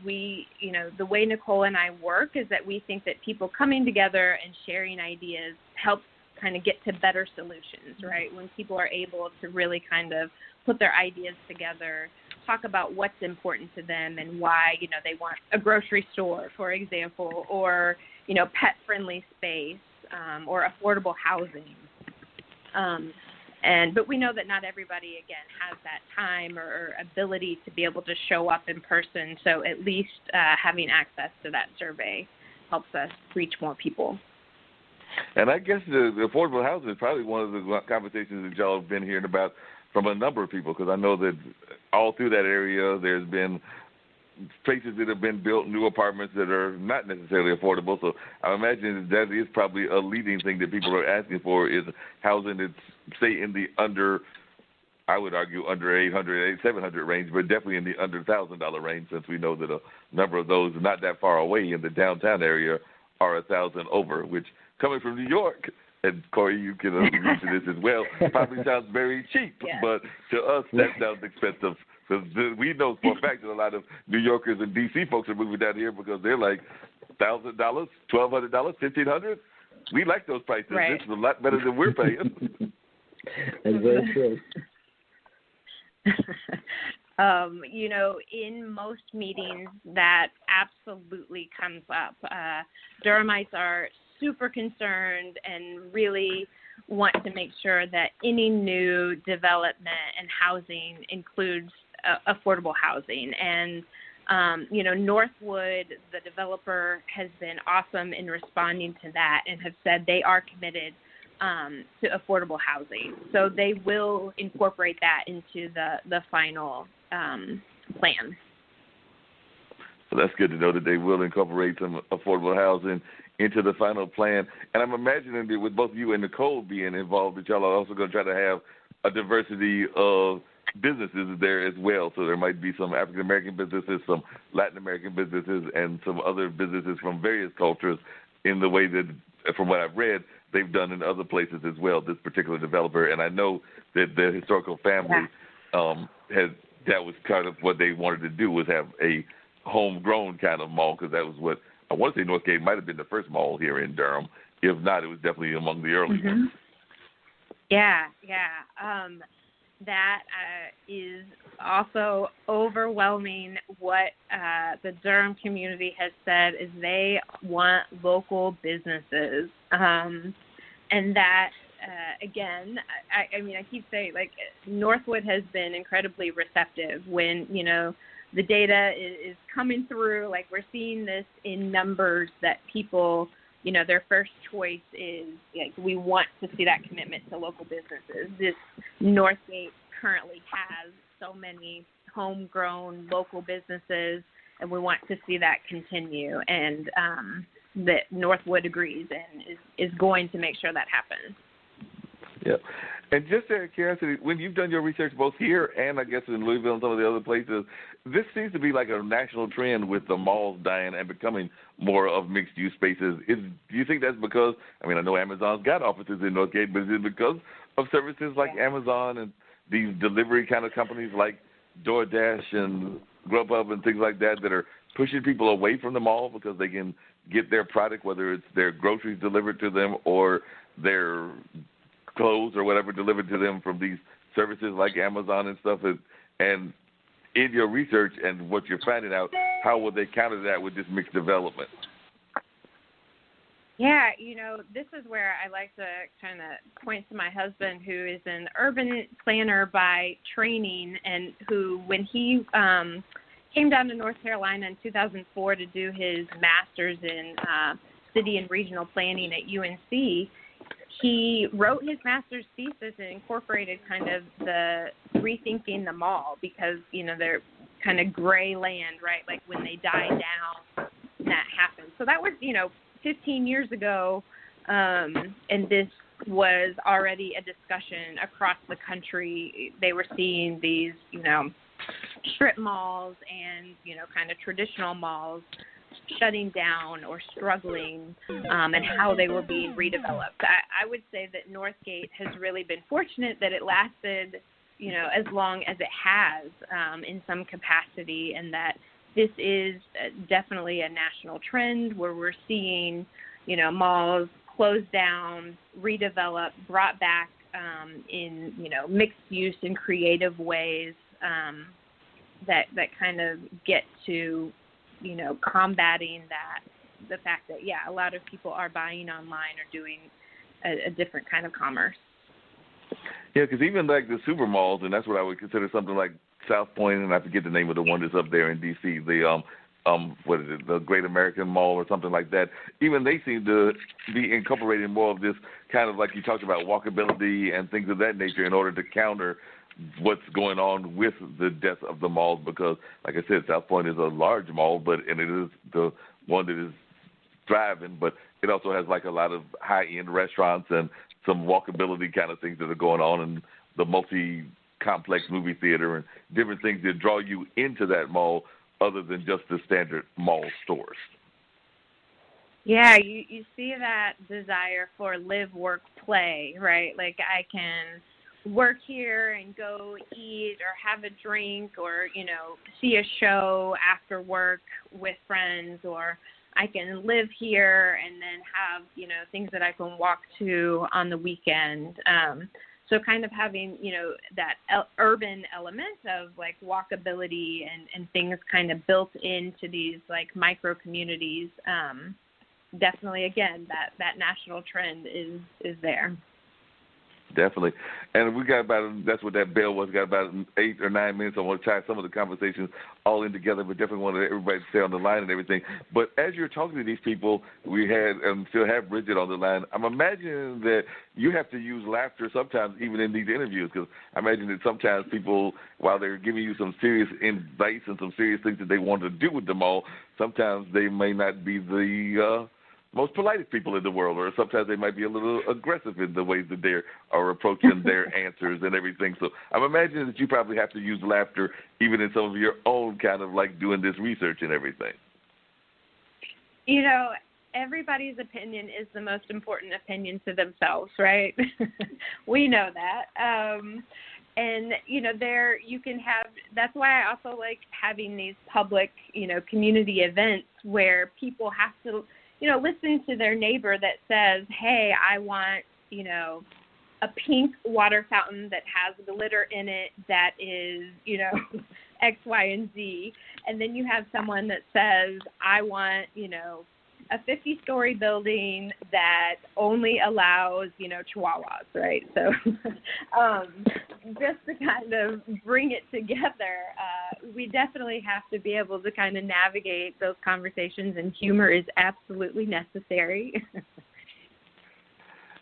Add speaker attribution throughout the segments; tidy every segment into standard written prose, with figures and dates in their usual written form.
Speaker 1: the way Nicole and I work is that we think that people coming together and sharing ideas helps kind of get to better solutions, right? When people are able to really kind of put their ideas together, talk about what's important to them and why, they want a grocery store, for example, or, pet-friendly space, or affordable housing. But we know that not everybody, again, has that time or ability to be able to show up in person. So at least having access to that survey helps us reach more people.
Speaker 2: And I guess the affordable housing is probably one of the conversations that y'all have been hearing about from a number of people, because I know that all through that area there's been places that have been built, new apartments that are not necessarily affordable. So I imagine that is probably a leading thing that people are asking for is housing that's, say, in the under, I would argue, under $800, $700 range, but definitely in the under $1,000 range, since we know that a number of those not that far away in the downtown area are 1,000 over, which coming from New York, and Corey, you can allude to this as well, probably sounds very cheap,
Speaker 1: yeah.
Speaker 2: But to us that sounds expensive. Because we know for a fact that a lot of New Yorkers and D.C. folks are moving down here because they're like $1,000, $1,200, $1,500. We like those prices.
Speaker 1: Right.
Speaker 2: This is a lot better than we're paying.
Speaker 3: That's very true.
Speaker 1: In most meetings, that absolutely comes up. Durhamites are super concerned and really want to make sure that any new development and housing includes affordable housing. And, Northwood, the developer, has been awesome in responding to that and have said they are committed to affordable housing. So they will incorporate that into the final plan.
Speaker 2: So that's good to know that they will incorporate some affordable housing into the final plan. And I'm imagining that with both you and Nicole being involved, that y'all are also going to try to have a diversity of businesses there as well. So there might be some African-American businesses, some Latin American businesses, and some other businesses from various cultures in the way that, from what I've read, they've done in other places as well, this particular developer. And I know that the historical family that was kind of what they wanted to do, was have a homegrown kind of mall, because that was what, I want to say Northgate might have been the first mall here in Durham. If not, it was definitely among the early ones.
Speaker 1: Yeah. That is also overwhelming. What the Durham community has said is they want local businesses. And that, again, I keep saying, like, Northwood has been incredibly receptive when, the data is coming through. Like, we're seeing this in numbers that people, their first choice is, like, we want to see that commitment to local businesses. This Northgate currently has so many homegrown local businesses, and we want to see that continue. And that Northwood agrees and is going to make sure that happens.
Speaker 2: Yeah. And just out of curiosity, when you've done your research both here and I guess in Louisville and some of the other places, this seems to be like a national trend with the malls dying and becoming more of mixed-use spaces. Do you think that's because, I know Amazon's got offices in Northgate, but is it because of services like Amazon and these delivery kind of companies like DoorDash and Grubhub and things like that are pushing people away from the mall because they can get their product, whether it's their groceries delivered to them or their clothes or whatever delivered to them from these services like Amazon and stuff? And in your research and what you're finding out, how will they counter that with this mixed development?
Speaker 1: Yeah, this is where I like to kind of point to my husband, who is an urban planner by training, and who, when he came down to North Carolina in 2004 to do his master's in city and regional planning at UNC, he wrote his master's thesis and incorporated kind of the rethinking the mall, because, they're kind of gray land, right? Like when they die down, that happens. So that was, 15 years ago, and this was already a discussion across the country. They were seeing these, strip malls and, kind of traditional malls shutting down or struggling, and how they were being redeveloped. I would say that Northgate has really been fortunate that it lasted, as long as it has, in some capacity, and that this is definitely a national trend where we're seeing, malls closed down, redeveloped, brought back in, mixed use and creative ways that kind of get to, combating the fact that, a lot of people are buying online or doing a different kind of commerce.
Speaker 2: Yeah, because even like the super malls, and that's what I would consider something like South Point, and I forget the name of the one that's up there in D.C., the what is it, the Great American Mall or something like that. Even they seem to be incorporating more of this kind of, like you talked about, walkability and things of that nature in order to counter what's going on with the death of the malls. Because, like I said, South Point is a large mall, and it is the one that is thriving, but it also has like a lot of high-end restaurants and some walkability kind of things that are going on, and the multi-complex movie theater and different things that draw you into that mall other than just the standard mall stores.
Speaker 1: Yeah, you see that desire for live, work, play, right? Like I can work here and go eat or have a drink or, see a show after work with friends, or I can live here and then have, things that I can walk to on the weekend. So kind of having, that urban element of like walkability and things kind of built into these like micro communities. Definitely, again, that national trend is there.
Speaker 2: Definitely. And we got that's what that bell was, got about 8 or 9 minutes. I want to tie some of the conversations all in together, but definitely wanted everybody to stay on the line and everything. But as you're talking to these people, we had and still have Bridget on the line. I'm imagining that you have to use laughter sometimes even in these interviews, because I imagine that sometimes people, while they're giving you some serious advice and some serious things that they want to do with them all, sometimes they may not be the most politest people in the world, or sometimes they might be a little aggressive in the ways that they are approaching their answers and everything. So I'm imagining that you probably have to use laughter even in some of your own kind of like doing this research and everything.
Speaker 1: Everybody's opinion is the most important opinion to themselves, right? We know that. And, there you can have, that's why I also like having these public, community events where people have to, listen to their neighbor that says, hey, I want, a pink water fountain that has glitter in it that is, X, Y, and Z. And then you have someone that says, I want, a 50-story building that only allows, chihuahuas, right? So just to kind of bring it together, we definitely have to be able to kind of navigate those conversations, and humor is absolutely necessary.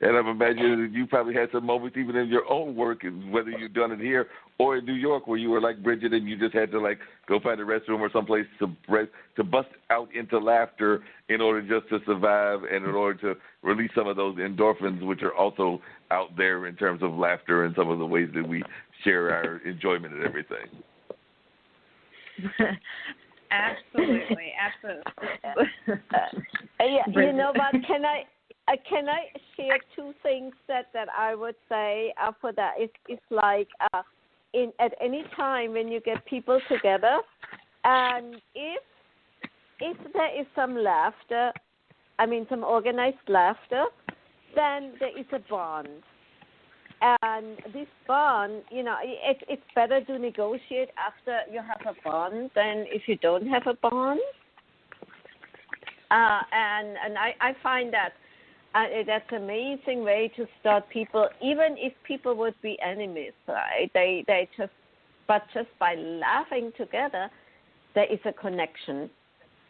Speaker 2: And I'm imagining that you probably had some moments even in your own work, whether you've done it here or in New York, where you were like Bridget and you just had to like go find a restroom or someplace to bust out into laughter in order just to survive and in order to release some of those endorphins, which are also out there in terms of laughter and some of the ways that we share our enjoyment and everything.
Speaker 1: Absolutely.
Speaker 4: But can I share two things that I would say for that? It's like at any time when you get people together, and if there is some laughter, some organized laughter, then there is a bond. And this bond, it's better to negotiate after you have a bond than if you don't have a bond. And I find that that's an amazing way to start people, even if people would be enemies, right? They just by laughing together, there is a connection.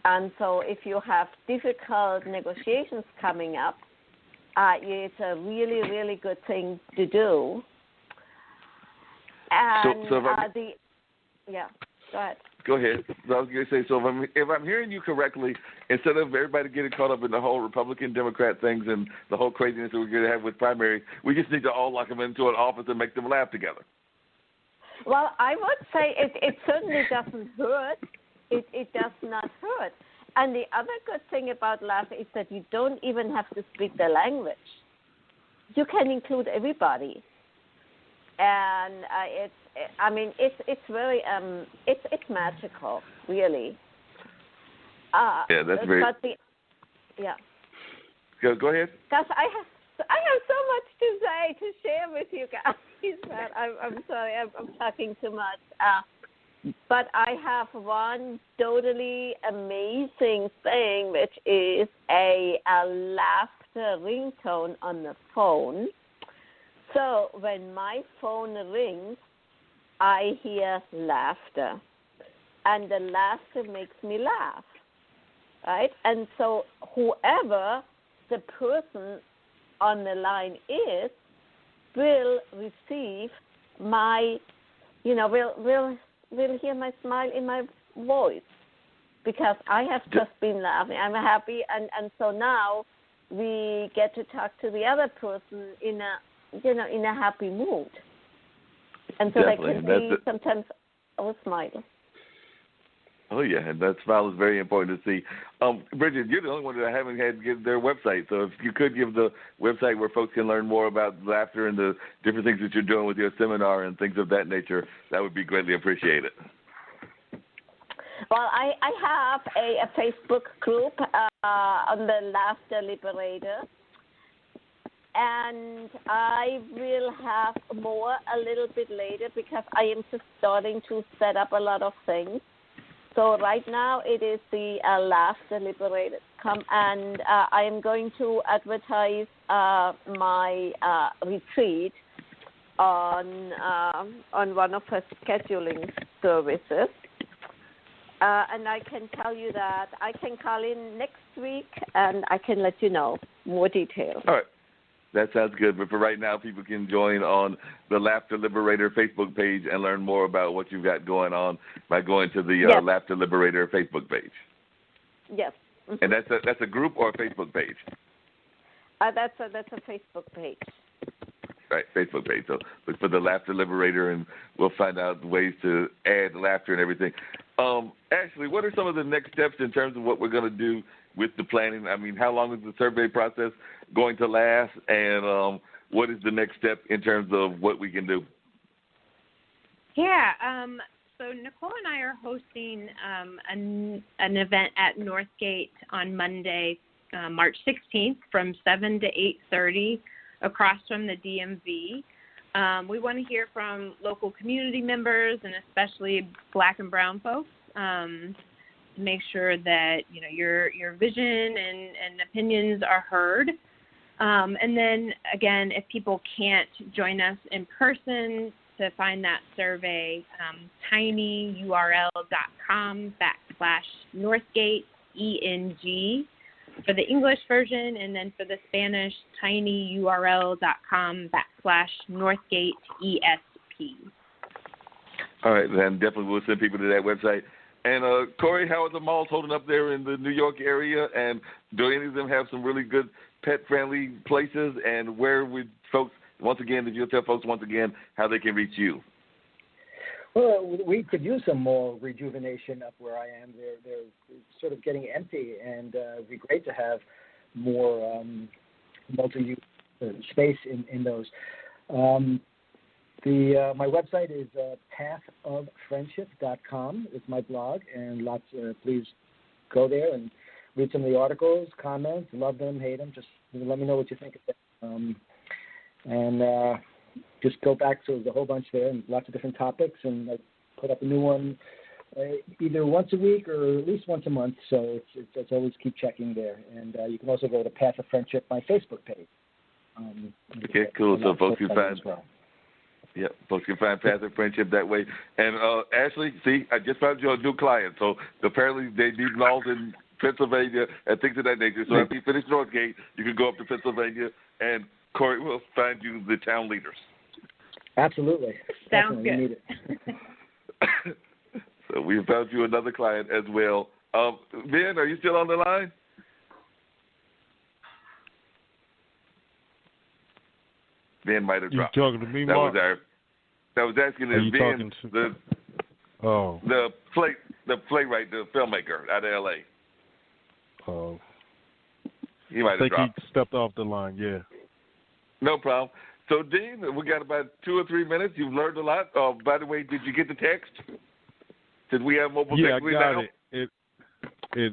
Speaker 4: And so if you have difficult negotiations coming up, it's a really, really good thing to do. And
Speaker 2: go
Speaker 4: ahead.
Speaker 2: Go ahead. So I was going to say, so if I'm hearing you correctly, instead of everybody getting caught up in the whole Republican-Democrat things and the whole craziness that we're going to have with primary, we just need to all lock them into an office and make them laugh together.
Speaker 4: Well, I would say it certainly doesn't hurt. It does not hurt. And the other good thing about laughter is that you don't even have to speak the language. You can include everybody. And it's very it's magical, really.
Speaker 2: Yeah, that's very.
Speaker 4: Yeah.
Speaker 2: Go ahead.
Speaker 4: Because I have so much to say to share with you guys. But I'm sorry, I'm talking too much. But I have one totally amazing thing, which is a laughter ringtone on the phone. So when my phone rings, I hear laughter, and the laughter makes me laugh, right? And so whoever the person on the line is will receive my, will hear my smile in my voice because I have just been laughing. I'm happy, and so now we get to talk to the other person in a happy mood, and so
Speaker 2: Definitely.
Speaker 4: they can be sometimes smile.
Speaker 2: Oh, yeah, and that smile is very important to see. Bridget, you're the only one that I haven't had give their website, so if you could give the website where folks can learn more about laughter and the different things that you're doing with your seminar and things of that nature, that would be greatly appreciated.
Speaker 4: Well, I have a Facebook group on the Laughter Liberator, and I will have more a little bit later because I am just starting to set up a lot of things. So right now it is the Laughter Liberated. And I am going to advertise my retreat on one of her scheduling services. And I can tell you that I can call in next week and I can let you know more details.
Speaker 2: All right. That sounds good. But for right now, people can join on the Laughter Liberator Facebook page and learn more about what you've got going on by going to the Laughter Liberator Facebook page.
Speaker 4: Yes. Mm-hmm.
Speaker 2: And that's a group or a Facebook page?
Speaker 4: That's a Facebook page.
Speaker 2: Right, Facebook page. So look for the Laughter Liberator, and we'll find out ways to add laughter and everything. Ashley, what are some of the next steps in terms of what we're going to do with the planning? I mean, how long is the survey process going to last, and what is the next step in terms of what we can do?
Speaker 1: Yeah, so Nicole and I are hosting an event at Northgate on Monday, March 16th from 7 to 8:30 across from the DMV. We want to hear from local community members and especially Black and Brown folks. Make sure that your vision and opinions are heard. And then again, if people can't join us in person, to find that survey, tinyurl.com/Northgate ENG for the English version, and then for the Spanish, tinyurl.com/Northgate ESP.
Speaker 2: All right, then definitely we'll send people to that website. And, Corey, how are the malls holding up there in the New York area? And do any of them have some really good pet-friendly places? And where would folks, once again, if you'll tell folks once again how they can reach you?
Speaker 3: Well, we could use some more rejuvenation up where I am. They're sort of getting empty, and it would be great to have more multi-use space in those. My website is pathoffriendship.com. It's my blog, and please go there and read some of the articles, comments, love them, hate them. Just let me know what you think of them. And just go back to the whole bunch there, and lots of different topics, and I put up a new one either once a week or at least once a month, so it's always keep checking there. And you can also go to Path of Friendship, my Facebook page.
Speaker 2: Okay, cool. So folks can find...
Speaker 3: as well.
Speaker 2: Yeah, folks can find Path of Friendship that way. And Ashley, see, I just found you a new client. So apparently they need malls in Pennsylvania and things of that nature. So after you finish Northgate, you can go up to Pennsylvania, and Corey will find you the town leaders.
Speaker 3: Absolutely.
Speaker 1: Sounds
Speaker 3: Definitely.
Speaker 1: good.
Speaker 3: We need it.
Speaker 2: So we found you another client as well. Ben, are you still on the line? Ben might have dropped.
Speaker 5: You talking to me, Mark?
Speaker 2: I was asking if Ben, the playwright, the filmmaker out of L.A.
Speaker 5: Oh.
Speaker 2: He might have dropped.
Speaker 5: He stepped off the line, yeah.
Speaker 2: No problem. So, Dean, we got about 2 or 3 minutes. You've learned a lot. By the way, did you get the text? Did we have mobile text?
Speaker 5: Yeah, I got it. It